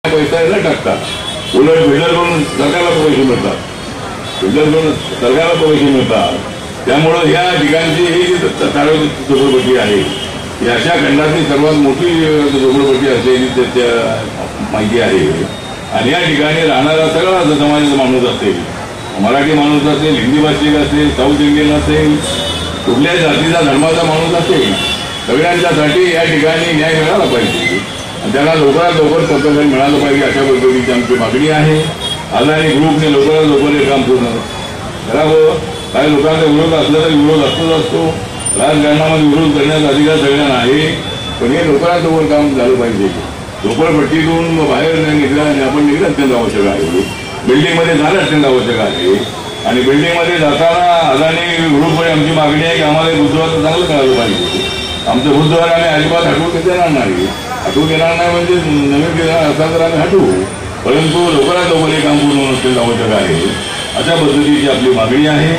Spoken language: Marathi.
पैसा न टाकता उलट बिल्डरकडून सरकारला पैसे मिळतात, बिल्डरकडून सरकारला पैसे मिळतात. त्यामुळं या ठिकाणची ही जी सार्वजनिक झोपडपट्टी आहे ही अशा खंडातली सर्वात मोठी झोपडपट्टी असलेली त्याच्या माहिती आहे. आणि या ठिकाणी राहणारा सगळा समाजाचा माणूस असेल, मराठी माणूस असेल, हिंदी भाषिक असेल, साऊथ इंडियन असेल, कुठल्याही जातीचा धर्माचा माणूस असेल, सगळ्यांच्यासाठी या ठिकाणी न्याय मिळाला पाहिजे. त्यांना लवकरात लवकर कर्तव्य मिळालं पाहिजे अशा पद्धतीची आमची मागणी आहे. अदानी ग्रुपने लवकरात लवकर हे काम पूर्ण करावं. काही लोकांचा विरोध असला तरी विरोध असतो. राजकारणामध्ये विरोध करण्याचा अधिकार सगळ्यांना आहे, पण हे लवकरात लवकर काम झालं पाहिजे. झोपडपट्टीतून बाहेर निघणं आपण निघणं अत्यंत आवश्यक आहे. बिल्डिंगमध्ये जाणं अत्यंत आवश्यक आहे. आणि बिल्डिंगमध्ये जाताना अदानी ग्रुपकडे आमची मागणी आहे की आम्हाला बुद्धवारचं चांगलं कळालं पाहिजे. आमचं बुद्धवार आम्ही अजिबात हटवून देणार नाही. हटवून देणार नाही म्हणजे नवीन देणार असा तर आम्ही हटवू, परंतु लवकरात लवकर हे काम पूर्ण होणं अत्यंत आवश्यक आहे. अशा पद्धतीची आपली मागणी आहे.